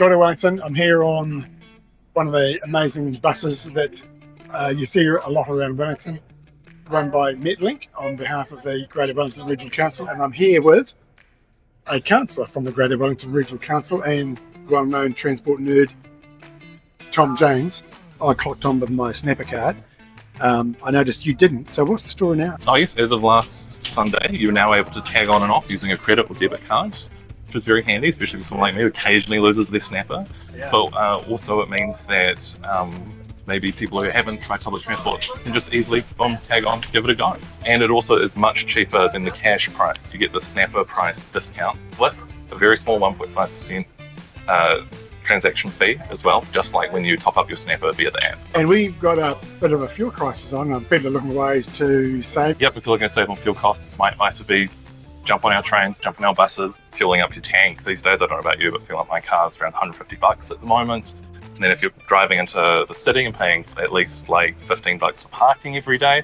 Kia ora, Wellington. I'm here on one of the amazing buses that you see a lot around Wellington, run by Metlink on behalf of the Greater Wellington Regional Council, and I'm here with a councillor from the Greater Wellington Regional Council and well-known transport nerd, Tom James. I clocked on with my snapper card. I noticed you didn't, so what's the story now? Oh yes, as of last Sunday, you're now able to tag on and off using a credit or debit card, which is very handy, especially for someone like me who occasionally loses their snapper. Yeah. But also it means that maybe people who haven't tried public transport can just easily tag on, give it a go. And it also is much cheaper than the cash price. You get the snapper price discount with a very small 1.5% transaction fee as well, just like when you top up your snapper via the app. And we've got a bit of a fuel crisis on, and people are looking at ways to save. Yep, if you're looking to save on fuel costs, my advice would be jump on our trains, jump on our buses, fueling up your tank. These days, I don't know about you, but filling up my car is around $150 at the moment. And then if you're driving into the city and paying at least like $15 for parking every day,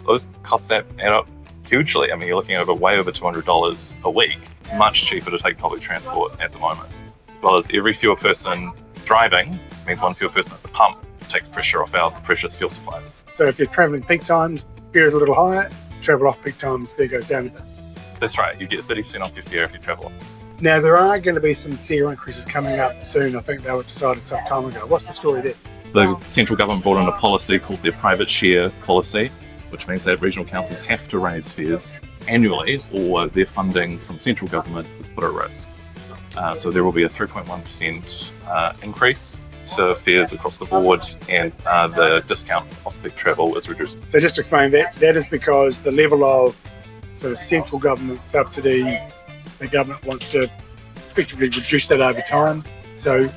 those costs add up hugely. I mean, you're looking at way over $200 a week. Much cheaper to take public transport at the moment. As well as every fewer person driving means one fewer person at the pump takes pressure off our precious fuel supplies. So if you're travelling peak times, fare is a little higher. Travel off peak times, fare goes down a bit. That's right, you get 30% off your fare if you travel. Now, there are going to be some fare increases coming up soon. I think they were decided some time ago. What's the story there? The central government brought in a policy called their private share policy, which means that regional councils have to raise fares annually or their funding from central government is put at risk. So there will be a 3.1% increase to fares across the board, and the discount off peak travel is reduced. So just to explain that is because the level of sort of central government subsidy, the government wants to effectively reduce that over time. So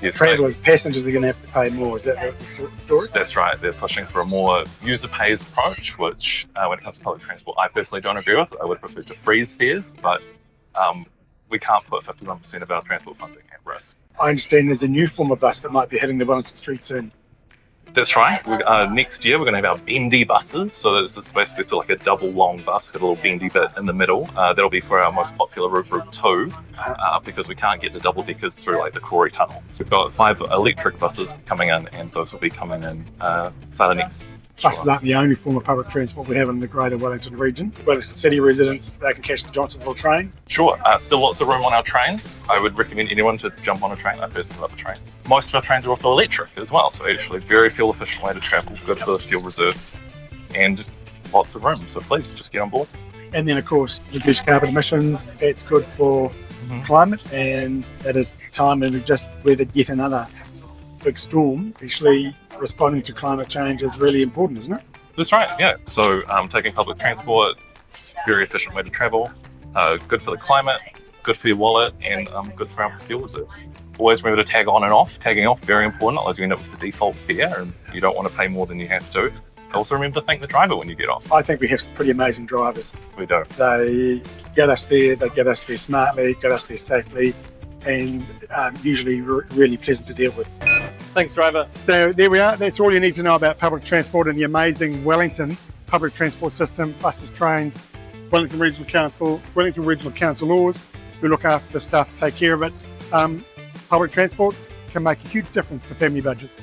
yes, travellers, passengers are going to have to pay more. Is that the story? That's right. They're pushing for a more user-pays approach, which when it comes to public transport, I personally don't agree with. I would prefer to freeze fares, but we can't put 51% of our transport funding at risk. I understand there's a new form of bus that might be hitting the Wellington street soon. That's right. Next year, we're going to have our bendy buses. So this is basically sort of like a double long bus, got a little bendy bit in the middle. That'll be for our most popular route 2, because we can't get the double deckers through like the Corey Tunnel. We've got 5 electric buses coming in, and those will be coming in start of next. Buses aren't the only form of public transport we have in the Greater Wellington region. Wellington City residents, they can catch the Johnsonville train. Sure, still lots of room on our trains. I would recommend anyone to jump on a train. I personally love a train. Most of our trains are also electric as well, so actually very fuel efficient way to travel, good for those fuel reserves, and lots of room, so please just get on board. And then of course, reduce carbon emissions, that's good for climate, and at a time when we've just weathered yet another big storm, actually responding to climate change is really important, isn't it? That's right, yeah. So taking public transport, it's a very efficient way to travel, good for the climate, good for your wallet, and good for our fuel reserves. Always remember to tag on and off. Tagging off, very important, otherwise you end up with the default fare and you don't want to pay more than you have to. Also remember to thank the driver when you get off. I think we have some pretty amazing drivers. We do. They get us there smartly, get us there safely, and usually really pleasant to deal with. Thanks, driver. So there we are. That's all you need to know about public transport and the amazing Wellington public transport system, buses, trains, Wellington Regional Council laws who look after the stuff, take care of it. Public transport can make a huge difference to family budgets.